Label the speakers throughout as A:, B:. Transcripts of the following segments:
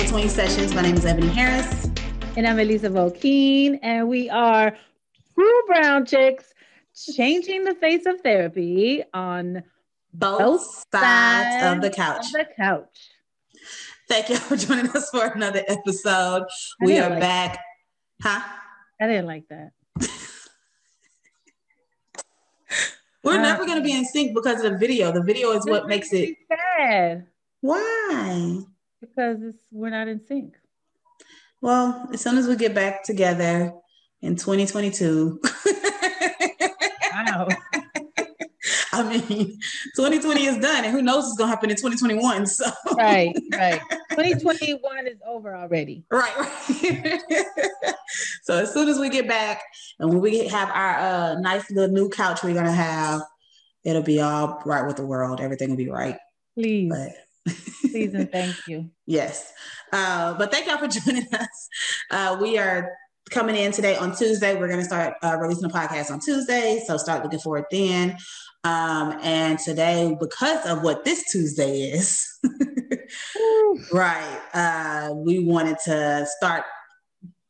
A: Between Sessions. My name is Ebony Harris.
B: And I'm Eliza Volkeen, and we are two brown chicks changing the face of therapy on
A: Both sides of the couch. Thank you for joining us for another episode. We are back. Huh?
B: I didn't like that.
A: We're never going to be in sync because of the video. The video is what makes it
B: sad.
A: Why?
B: Because we're not in sync.
A: Well, as soon as we get back together in 2022.
B: Wow.
A: I mean, 2020 is done, and who knows what's going to happen in 2021. So
B: Right. 2021 is over already.
A: Right. So as soon as we get back, and when we have our nice little new couch we're going to have, it'll be all right with the world. Everything will be right.
B: Please. Please and thank you.
A: Yes. But thank y'all for joining us. We are coming in today on Tuesday. We're going to start releasing the podcast on Tuesday. So start looking forward then. And today, because of what this Tuesday is, right, we wanted to start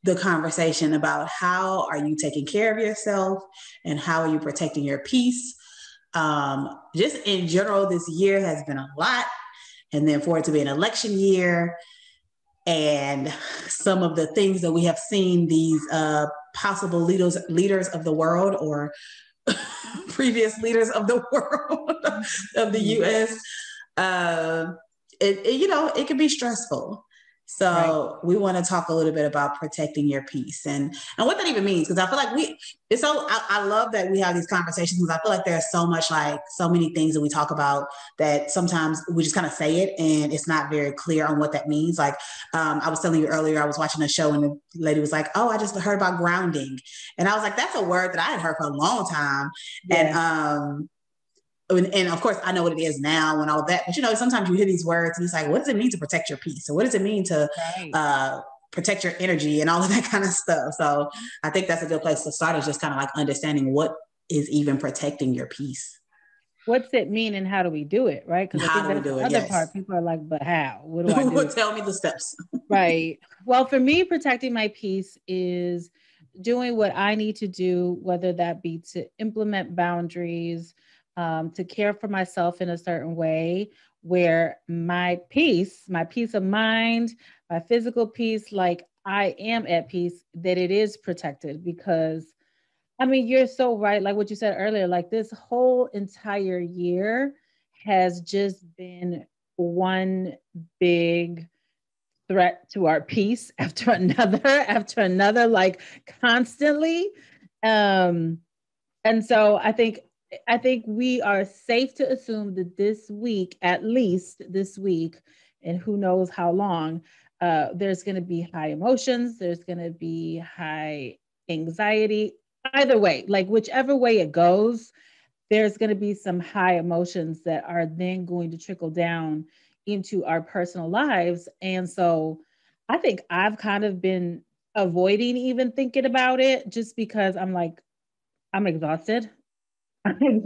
A: the conversation about how are you taking care of yourself and how are you protecting your peace. Just in general, this year has been a lot. And then for it to be an election year and some of the things that we have seen these possible leaders of the world or previous leaders of the world of the U.S., it can be stressful. So we want to talk a little bit about protecting your peace and what that even means. Because I feel like I love that we have these conversations because I feel like there's so many things that we talk about that sometimes we just kind of say it and it's not very clear on what that means. Like I was telling you earlier, I was watching a show and the lady was like, oh, I just heard about grounding. And I was like, that's a word that I had heard for a long time. Yeah. And of course, I know what it is now and all of that. But, sometimes you hear these words and it's like, what does it mean to protect your peace? So what does it mean to protect your energy and all of that kind of stuff? So I think that's a good place to start is just kind of like understanding what is even protecting your peace.
B: What's it mean and how do we do it, right? Because I think that's the other part. People are like, but how? What do I do?
A: Tell me the steps.
B: Right. Well, for me, protecting my peace is doing what I need to do, whether that be to implement boundaries, to care for myself in a certain way where my peace of mind, my physical peace, like I am at peace, that it is protected because, I mean, you're so right. Like what you said earlier, like this whole entire year has just been one big threat to our peace after another, like constantly. And so I think we are safe to assume that this week, at least this week, and who knows how long, there's going to be high emotions. There's going to be high anxiety. Either way, like whichever way it goes, there's going to be some high emotions that are then going to trickle down into our personal lives. And so I think I've kind of been avoiding even thinking about it just because I'm like, I'm exhausted. I'm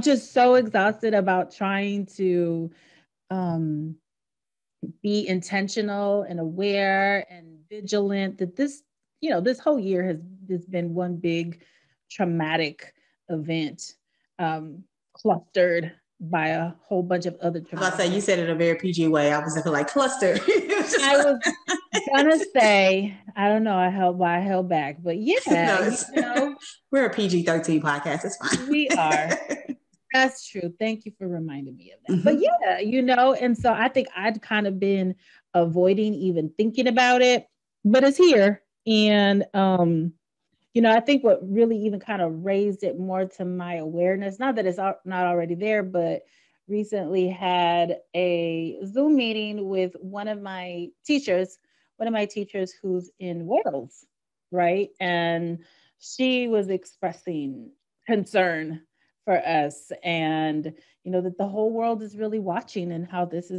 B: just so exhausted about trying to be intentional and aware and vigilant that this whole year has been one big traumatic event, clustered by a whole bunch of other
A: traumatic. I was say you said it in a very PG way. I was like clustered.
B: I was gonna say, I don't know. I held back, but yeah,
A: we're a PG-13 podcast. It's fine.
B: We are. That's true. Thank you for reminding me of that. Mm-hmm. But yeah, and so I think I'd kind of been avoiding even thinking about it, but it's here. And, I think what really even kind of raised it more to my awareness, not that it's not already there, but recently had a Zoom meeting with one of my teachers who's in Wales, right? And she was expressing concern for us and, that the whole world is really watching and how this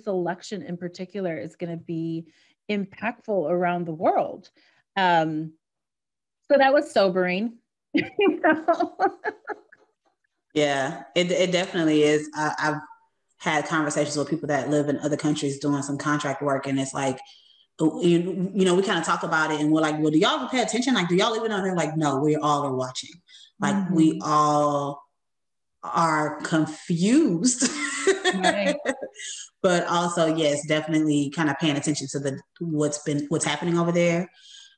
B: election in particular is going to be impactful around the world. So that was sobering.
A: Yeah, it definitely is. had conversations with people that live in other countries doing some contract work, and it's like, you know, we kind of talk about it and we're like, well, do y'all pay attention? Like, do y'all even know? They're like, no, we all are watching. Like, we all are confused. Right. But also, yes, definitely kind of paying attention to what's happening over there.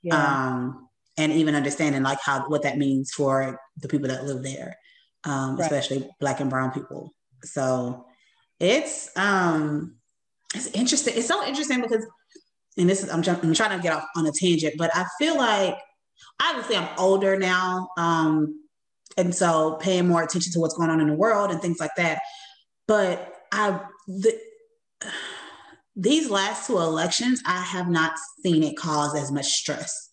A: Yeah. And even understanding like what that means for the people that live there, especially Black and brown people. So it's interesting. It's so interesting because, and this is, I'm trying to get off on a tangent, but I feel like obviously I'm older now. And so paying more attention to what's going on in the world and things like that. But these last two elections, I have not seen it cause as much stress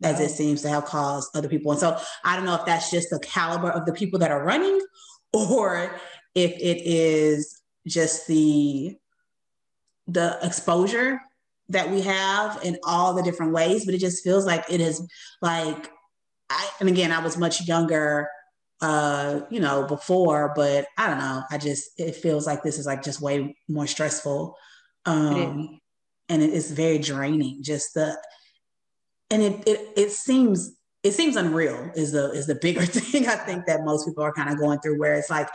A: as it seems to have caused other people. And so I don't know if that's just the caliber of the people that are running, or if it is just the exposure that we have in all the different ways. But it just feels like it is like, and again, I was much younger, you know, before, but I don't know. It feels like this is like just way more stressful. And it is very draining. And it seems unreal is the bigger thing I think that most people are kind of going through, where it's like,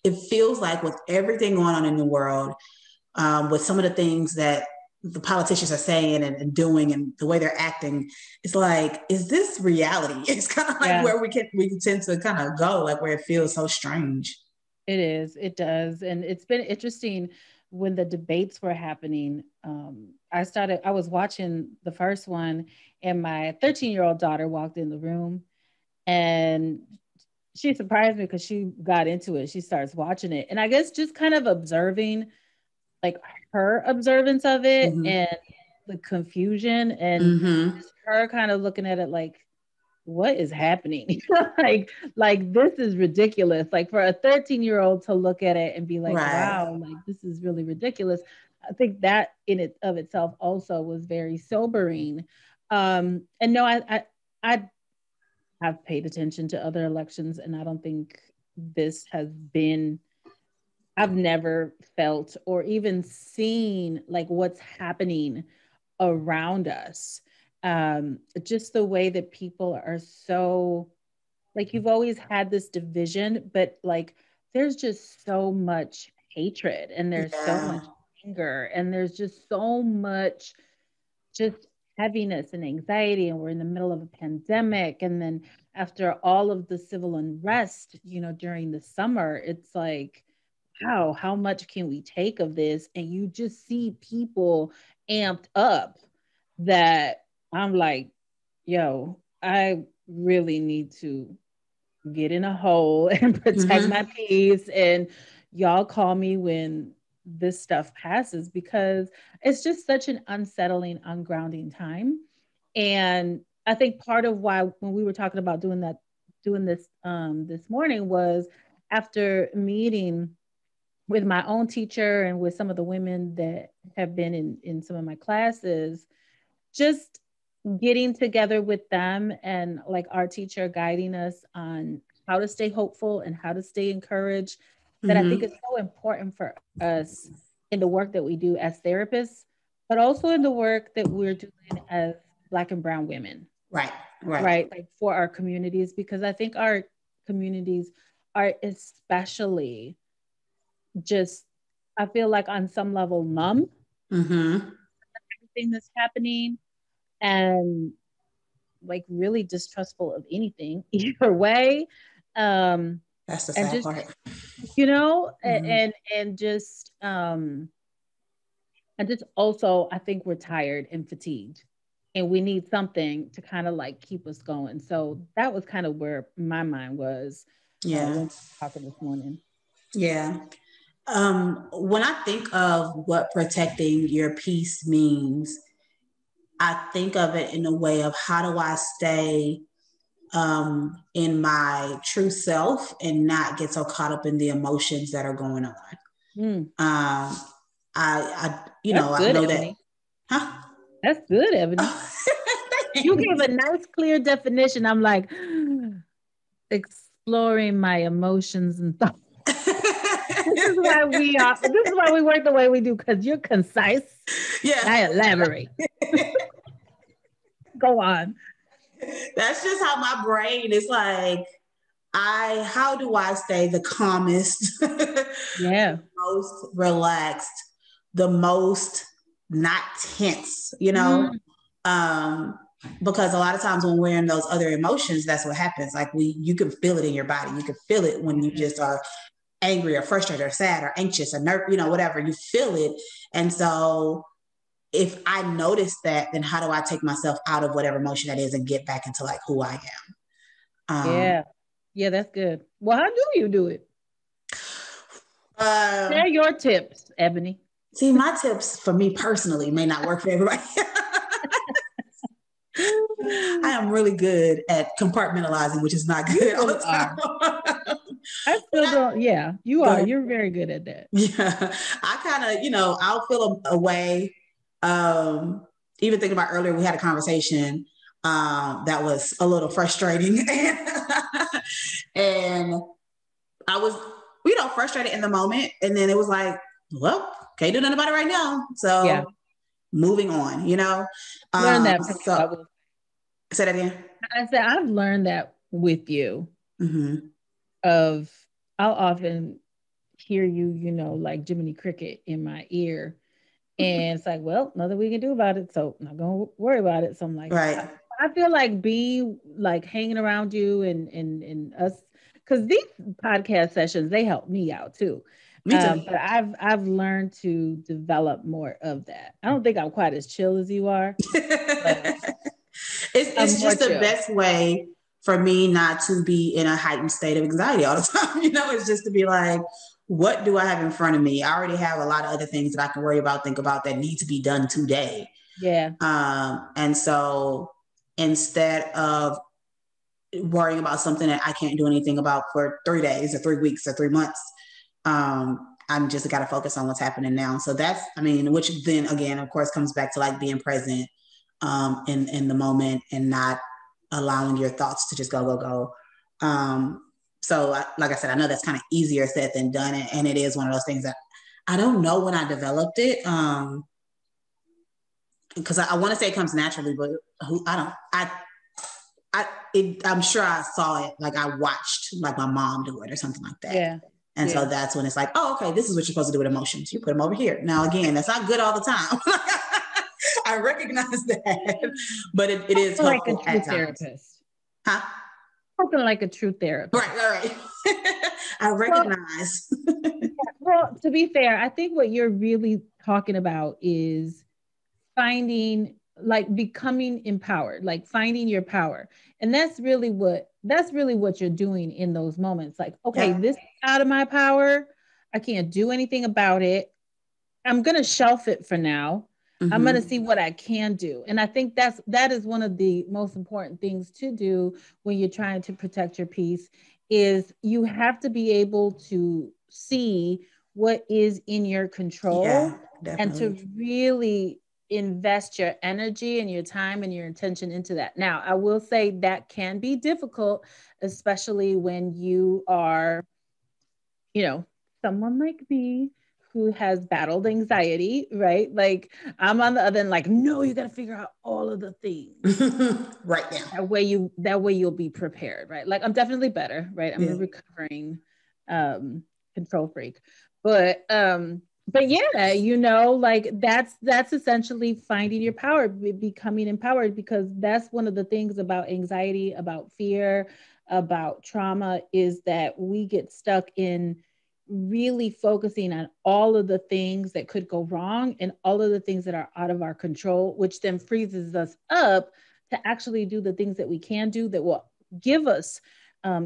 A: it feels like with everything going on in the world, with some of the things that the politicians are saying and doing and the way they're acting, it's like, is this reality? It's kind of like where we tend to kind of go, like where it feels so strange.
B: It does. And it's been interesting when the debates were happening. I was watching the first one, and my 13-year-old daughter walked in the room, and she surprised me because she got into it. She starts watching it. And I guess just kind of observing, like, her observance of it and the confusion and just her kind of looking at it like, what is happening? like this is ridiculous. Like, for a 13-year-old to look at it and be like, wow, like this is really ridiculous. I think that in it of itself also was very sobering. And no, I have paid attention to other elections, and I don't think this has been, I've never felt or even seen like what's happening around us. Just the way that people are so, like, you've always had this division, but like there's just so much hatred, and there's so much anger, and there's just so much just heaviness and anxiety, and we're in the middle of a pandemic. And then after all of the civil unrest, you know, during the summer, it's like, wow, how much can we take of this? And you just see people amped up that I'm like, yo, I really need to get in a hole and protect my peace. And y'all call me when this stuff passes, because it's just such an unsettling, ungrounding time. And I think part of why, when we were talking about doing this this morning, was after meeting with my own teacher and with some of the women that have been in some of my classes, just getting together with them and like our teacher guiding us on how to stay hopeful and how to stay encouraged, that I think is so important for us in the work that we do as therapists, but also in the work that we're doing as Black and brown women.
A: Right.
B: Like, for our communities, because I think our communities are especially just, I feel like on some level numb everything that's happening, and like really distrustful of anything either way.
A: That's the sad part.
B: You know, and just also, I think we're tired and fatigued, and we need something to kind of like keep us going. So that was kind of where my mind was when we were talking this morning.
A: Yeah. When I think of what protecting your peace means, I think of it in a way of, how do I stay in my true self and not get so caught up in the emotions that are going on. I you know, I know
B: Ebony.
A: Huh?
B: That's good, Ebony. You gave a nice, clear definition. I'm like, exploring my emotions and thoughts. is why we are. This is why we work the way we do, because you're concise.
A: Yeah.
B: I elaborate. Go on.
A: That's just how my brain is like. How do I stay the calmest,
B: Yeah.
A: the most relaxed, the most not tense, Um, because a lot of times when we're in those other emotions, that's what happens. Like you can feel it in your body. You can feel it when you just are angry or frustrated or sad or anxious or nervous, whatever, you feel it. And so if I notice that, then how do I take myself out of whatever emotion that is and get back into like who I am?
B: Yeah. Yeah, that's good. Well, how do you do it? Share your tips, Ebony.
A: See, my tips for me personally may not work for everybody. I am really good at compartmentalizing, which is not good
B: You
A: all
B: really
A: the
B: are.
A: time.
B: I still don't. Yeah, you are. You're very good at that.
A: Yeah, I kind of, I'll feel a way. Even thinking about earlier, we had a conversation that was a little frustrating, and I was, frustrated in the moment, and then it was like, well, can't do nothing about it right now, so
B: Yeah.
A: moving on.
B: Learn that from you. I
A: So
B: will.
A: say that again.
B: I said I've learned that with you.
A: Mm-hmm.
B: Of I'll often hear you, like Jiminy Cricket in my ear. And it's like, well, nothing we can do about it. So I'm not gonna worry about it. So I'm like,
A: Right.
B: I feel like being like hanging around you and us, because these podcast sessions, they help me out too.
A: Me too.
B: But I've learned to develop more of that. I don't think I'm quite as chill as you are, but I'm
A: it's
B: more
A: just the
B: chill.
A: best way for me not to be in a heightened state of anxiety all the time. It's just to be like, what do I have in front of me? I already have a lot of other things that I can worry about, think about that need to be done today.
B: Yeah.
A: And so instead of worrying about something that I can't do anything about for 3 days or 3 weeks or 3 months, I'm just got to focus on what's happening now. So that's, which then again, of course, comes back to like being present in the moment and not allowing your thoughts to just go. So like I said, I know that's kind of easier said than done. And it is one of those things that I don't know when I developed it. Because I want to say it comes naturally, but I'm sure I saw it. Like I watched like my mom do it or something like that.
B: Yeah.
A: And so that's when it's like, oh, okay, this is what you're supposed to do with emotions. You put them over here. Now, again, that's not good all the time. I recognize that, but it is helpful
B: like a true
A: at times.
B: therapist.
A: Huh?
B: Something like a true therapist.
A: Right. I recognize.
B: Well, to be fair, I think what you're really talking about is finding, like, becoming empowered, like finding your power. And that's really what you're doing in those moments. Like, okay, this is out of my power. I can't do anything about it. I'm going to shelf it for now. Mm-hmm. I'm going to see what I can do. And I think that is one of the most important things to do when you're trying to protect your peace, is you have to be able to see what is in your control, and to really invest your energy and your time and your intention into that. Now, I will say that can be difficult, especially when you are, someone like me who has battled anxiety, right? Like, I'm on the other end, like, no, you got to figure out all of the things
A: right now.
B: That way you'll be prepared, right? Like, I'm definitely better, right? I'm a recovering control freak, but yeah, like that's essentially finding your power, becoming empowered, because that's one of the things about anxiety, about fear, about trauma, is that we get stuck in really focusing on all of the things that could go wrong and all of the things that are out of our control, which then freezes us up to actually do the things that we can do that will give us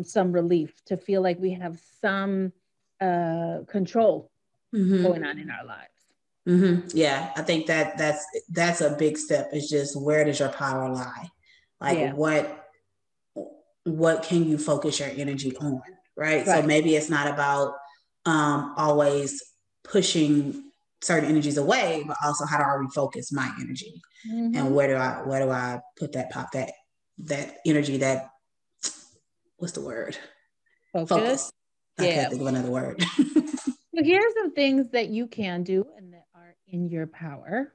B: some relief, to feel like we have some control going on in our lives.
A: Mm-hmm. Yeah, I think that's a big step. It's just, where does your power lie? Like, what can you focus your energy on? Right. So maybe it's not about always pushing certain energies away, but also, how do I refocus my energy? Mm-hmm. And where do I put that energy, that, what's the word? Focus. I can't think of another word.
B: So here's some things that you can do and that are in your power.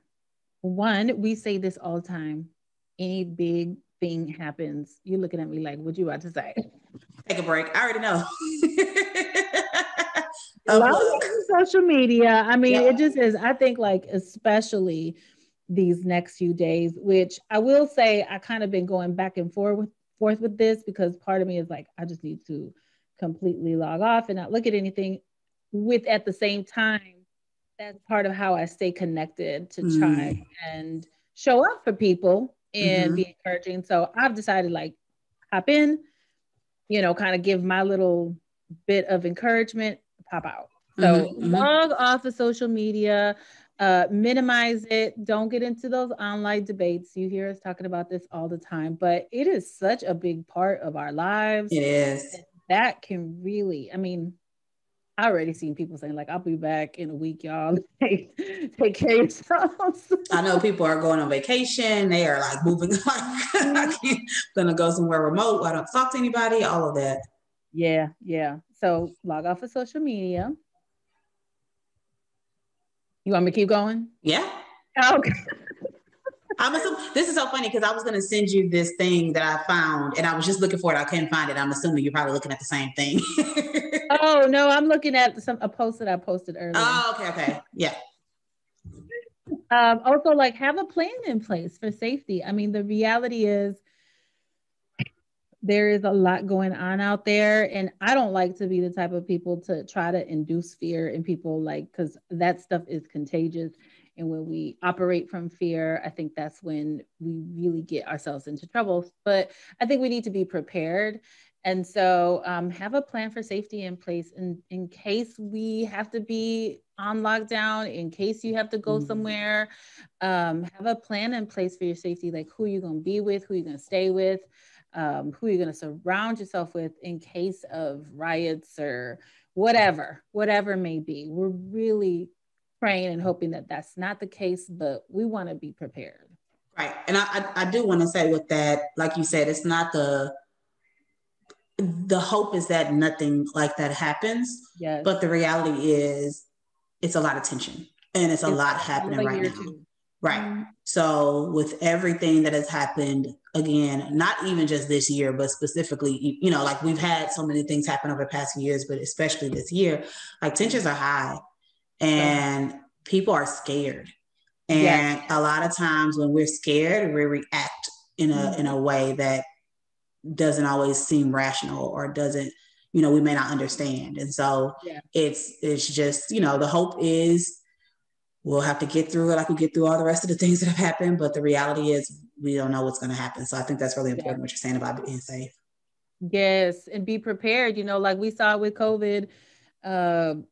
B: One, we say this all the time. Any big thing happens, you're looking at me like, what you about to say?
A: Take a break. I already know.
B: Log
A: Unplug.
B: on social media. I mean, it
A: Yep.
B: just is, I think, like, especially these next few days, which I will say I kind of been going back and forth with this because part of me is like, I just need to completely log off and not look at anything. With at the same time, that's part of how I stay connected to try
A: Mm.
B: and show up for people and
A: Mm-hmm.
B: be encouraging. So I've decided, like, hop in, kind of give my little bit of encouragement, pop out. So
A: Mm-hmm. Mm-hmm.
B: log off of social media, minimize it. Don't get into those online debates. You hear us talking about this all the time, but it is such a big part of our lives
A: It is.
B: that that can really, I mean, I already seen people saying, like, I'll be back in a week, y'all. Take care of yourselves.
A: I know people are going on vacation. They are like moving, like, I can't, gonna go somewhere remote. I don't talk to anybody, all of that.
B: Yeah, yeah. So log off of social media. You want me to keep going?
A: Yeah.
B: Okay.
A: I'm assuming this is so funny because I was gonna send you this thing that I found and I was just looking for it. I couldn't find it. I'm assuming you're probably looking at the same thing.
B: Oh no, I'm looking at a post that I posted earlier.
A: Oh, okay, okay. Yeah.
B: Also, like, have a plan in place for safety. I mean, the reality is there is a lot going on out there, and I don't like to be the type of people to try to induce fear in people, like, because that stuff is contagious. And when we operate from fear, I think that's when we really get ourselves into trouble. But I think we need to be prepared. And so have a plan for safety in place in case we have to be on lockdown, in case you have to go somewhere. Have a plan in place for your safety, like who you're going to be with, who you're going to stay with, who you're going to surround yourself with in case of riots or whatever may be. We're really praying and hoping that that's not the case, but we want to be prepared.
A: Right. And I do want to say with that, like you said, it's not the hope is that nothing like that happens.
B: Yes.
A: But the reality is it's a lot of tension and it's a
B: It's
A: lot
B: been a hell of
A: happening
B: a
A: right
B: year
A: now.
B: too.
A: Right.
B: Mm-hmm.
A: So with everything that has happened, again, not even just this year, but specifically, like we've had so many things happen over the past few years, but especially this year, like tensions are high
B: So high.
A: and people are scared.
B: Yes.
A: And a lot of times when we're scared, we react in a
B: Mm-hmm.
A: in a way that doesn't always seem rational or doesn't, we may not understand. And so
B: Yeah.
A: it's just, the hope is we'll have to get through it like we get through all the rest of the things that have happened. But the reality is we don't know what's going to happen. So I think that's really
B: Yeah.
A: important what you're saying about being safe.
B: Yes, and be prepared. Like we saw with COVID,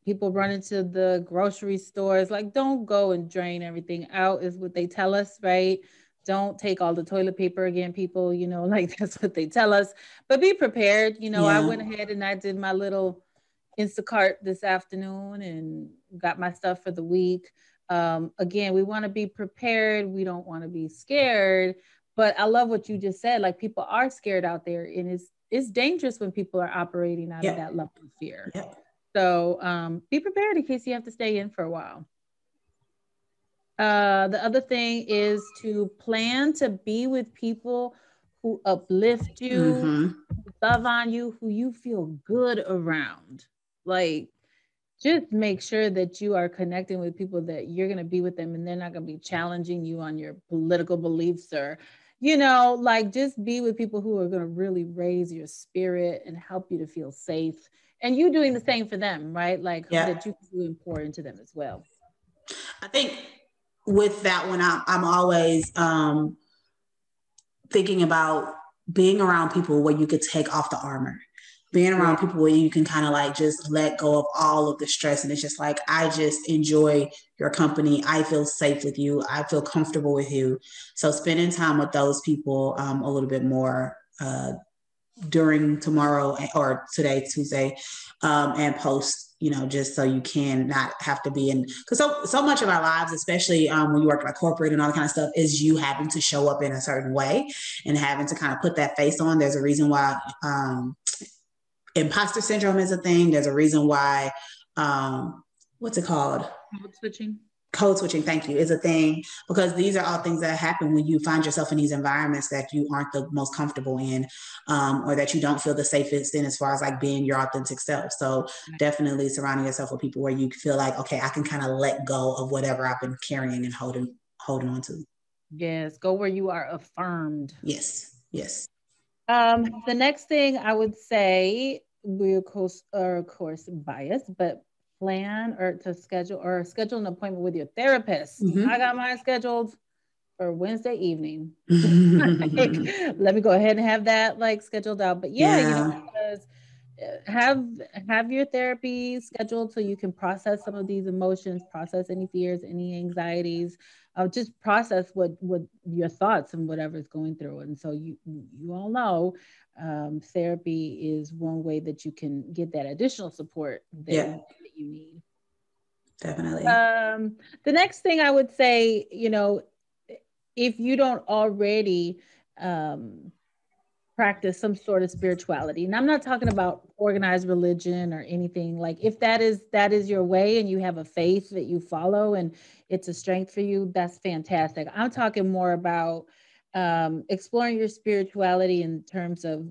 B: people run into the grocery stores. Like, don't go and drain everything out, is what they tell us, right? Don't take all the toilet paper again, people. Like that's what they tell us. But be prepared. I
A: Yeah.
B: went ahead and I did my little Instacart this afternoon and got my stuff for the week. Again, we want to be prepared. We don't want to be scared. But I love what you just said. Like, people are scared out there, and it's dangerous when people are operating out of
A: Yeah.
B: that level of fear.
A: Yeah.
B: So be prepared in case you have to stay in for a while. The other thing is to plan to be with people who uplift you,
A: Mm-hmm.
B: who love on you, who you feel good around. Like, just make sure that you are connecting with people that you're going to be with them and they're not going to be challenging you on your political beliefs or, like, just be with people who are going to really raise your spirit and help you to feel safe. And you doing the same for them, right? Like,
A: Yeah.
B: that you can do and pour into them as well.
A: I think with that one, I'm always thinking about being around people where you could take off the armor, being around
B: Yeah.
A: people where you can kind of like just let go of all of the stress. And it's just like, I just enjoy your company. I feel safe with you. I feel comfortable with you. So spending time with those people a little bit more during tomorrow or today, Tuesday, and post, just so you can not have to be in, because so much of our lives, especially when you work like corporate and all that kind of stuff, is you having to show up in a certain way and having to kind of put that face on. There's a reason why imposter syndrome is a thing. There's a reason why what's it called?
B: Code switching.
A: Code switching, thank you, is a thing, because these are all things that happen when you find yourself in these environments that you aren't the most comfortable in, or that you don't feel the safest in, as far as like being your authentic self. So definitely surrounding yourself with people where you feel like, okay, I can kind of let go of whatever I've been carrying and holding on to.
B: Yes, go where you are affirmed.
A: Yes, yes.
B: The next thing I would say, we of course biased, but plan or to schedule an appointment with your therapist.
A: Mm-hmm.
B: I got mine scheduled for Wednesday evening. Like, let me go ahead and have that like scheduled out. But yeah,
A: Yeah.
B: because have have your therapy scheduled so you can process some of these emotions, process any fears, any anxieties, just process what your thoughts and whatever's going through. And so you all know, therapy is one way that you can get that additional support
A: Yeah.
B: that you need.
A: Definitely.
B: The next thing I would say, if you don't already um, practice some sort of spirituality, and I'm not talking about organized religion or anything, like if that is your way and you have a faith that you follow and it's a strength for you, that's fantastic. I'm talking more about exploring your spirituality in terms of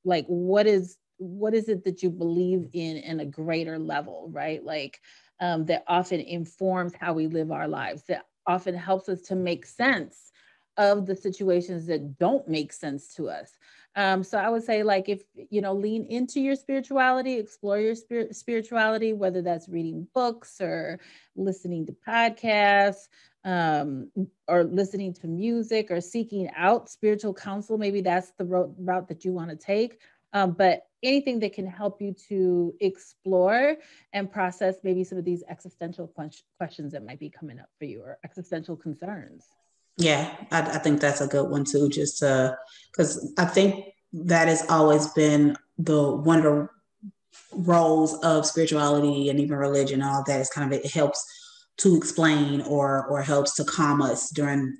B: like what is it that you believe in a greater level, right? Like that often informs how we live our lives, that often helps us to make sense of the situations that don't make sense to us. So I would say, like, if lean into your spirituality, explore your spirituality, whether that's reading books or listening to podcasts, or listening to music or seeking out spiritual counsel. Maybe that's the route that you want to take. But anything that can help you to explore and process maybe some of these existential questions that might be coming up for you, or existential concerns.
A: Yeah, I think that's a good one too, just to, because I think that has always been the one of the roles of spirituality and even religion, all that is kind of, it helps to explain or helps to calm us during,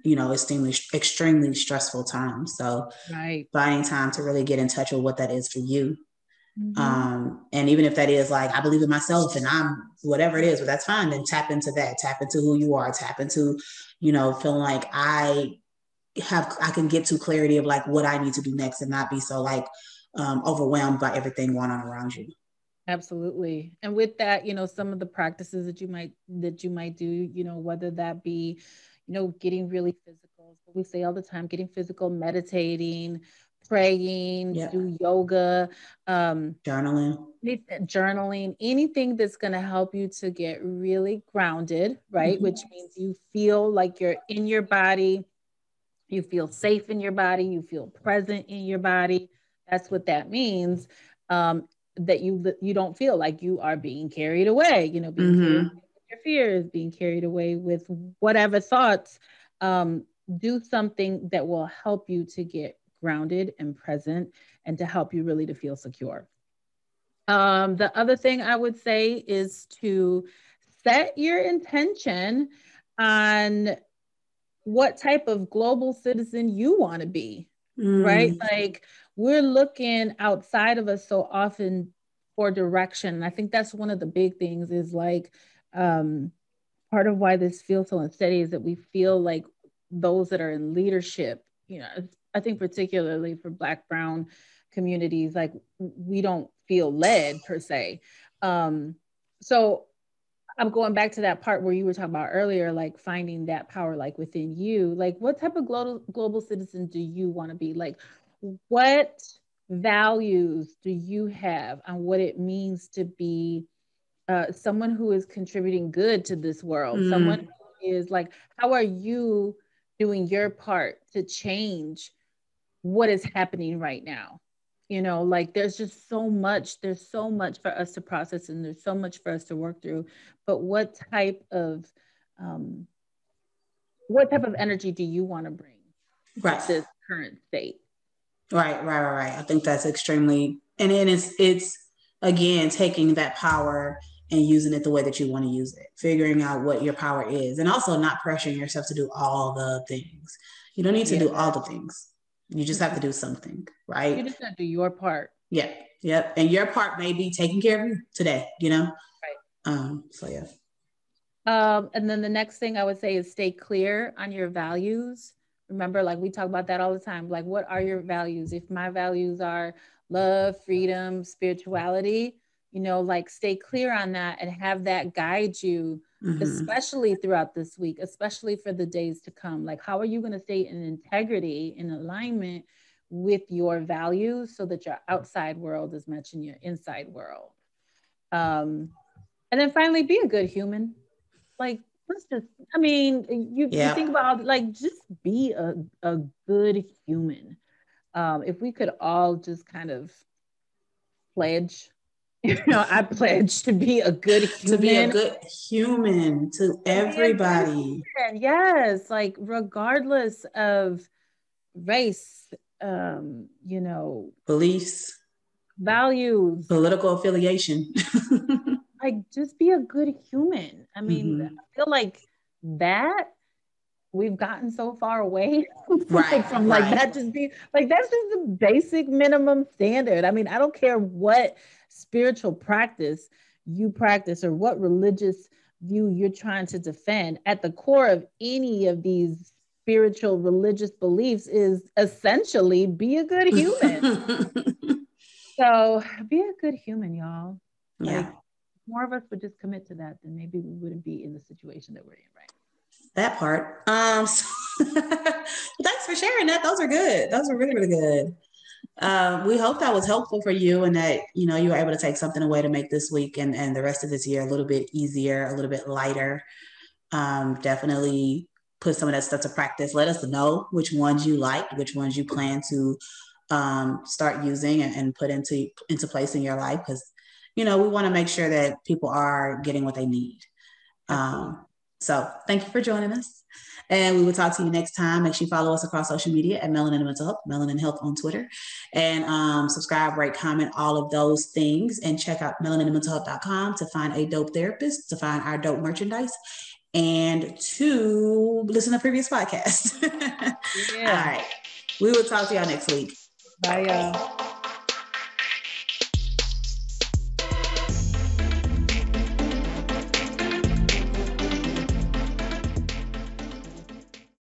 A: extremely stressful times. So
B: Right.
A: finding time to really get in touch with what that is for you.
B: Mm-hmm.
A: And even if that is like, I believe in myself and I'm whatever it is, but that's fine. Then tap into that, tap into who you are, tap into, feeling like I can get to clarity of like what I need to do next and not be so like overwhelmed by everything going on around you.
B: Absolutely. And with that, some of the practices that you might do, whether that be, getting really physical. So we say all the time, getting physical, meditating, praying,
A: Yeah.
B: do yoga,
A: Journaling.
B: journaling, anything that's going to help you to get really grounded, right?
A: Mm-hmm.
B: Which means you feel like you're in your body, you feel safe in your body, you feel present in your body. That's what that means. That you don't feel like you are being carried away, being carried
A: Mm-hmm.
B: away with your fears, being carried away with whatever thoughts. Um, do something that will help you to get grounded and present, and to help you really to feel secure. The other thing I would say is to set your intention on what type of global citizen you want to be, right?
A: Mm.
B: Like, we're looking outside of us so often for direction. And I think that's one of the big things, is like, um, part of why this feels so unsteady is that we feel like those that are in leadership, I think particularly for Black, Brown communities, like we don't feel led per se. Um, so I'm going back to that part where you were talking about earlier, like finding that power, like within you. Like, what type of global citizen do you want to be? Like, what values do you have on what it means to be someone who is contributing good to this world? Someone
A: Mm.
B: who is like, how are you doing your part to change what is happening right now? Like, there's so much for us to process, and there's so much for us to work through. But um what type of energy do you want to bring to
A: Right.
B: this current state?
A: Right. I think that's extremely, and then it's again taking that power and using it the way that you want to use it, figuring out what your power is, and also not pressuring yourself to do all the things. You don't need to
B: Yeah.
A: do all the things. You just have to do something,
B: You
A: right?
B: just gotta do your part.
A: Yeah, yep. And your part may be taking care of you today,
B: Right.
A: So yeah.
B: And then the next thing I would say is stay clear on your values. Remember, like we talk about that all the time. Like, what are your values? If my values are love, freedom, spirituality, like stay clear on that and have that guide you, especially throughout this week, especially for the days to come. Like, how are you going to stay in integrity, in alignment with your values so that your outside world is matching your inside world? And then finally, be a good human. Like, let's just, I mean, you think about like just be a good human. If we could all just kind of pledge, I pledge to be a good human.
A: To be a good human to everybody.
B: Human. Yes, like regardless of race,
A: beliefs,
B: values,
A: political affiliation.
B: like just be a good human. I mean, I feel like that we've gotten so far away from like that just be like that's just the basic minimum standard. I mean, I don't care what spiritual practice you practice or what religious view you're trying to defend. At the core of any of these spiritual religious beliefs is essentially be a good human. So be a good human, y'all. Like more of us would just commit to that, then maybe we wouldn't be in the situation that we're in right now.
A: That part. Thanks for sharing that. Those are good. Those are really, really good. We hope that was helpful for you and that, you were able to take something away to make this week and the rest of this year a little bit easier, a little bit lighter. Definitely put some of that stuff to practice. Let us know which ones you like, which ones you plan to start using and put into place in your life. Because, we want to make sure that people are getting what they need. So thank you for joining us. And we will talk to you next time. Make sure you follow us across social media at Melanin and Mental Health, Melanin Health on Twitter. And subscribe, rate, comment, all of those things. And check out melaninandmentalhealth.com to find a dope therapist, to find our dope merchandise, and to listen to previous podcasts. All right. We will talk to y'all next week.
B: Bye, y'all.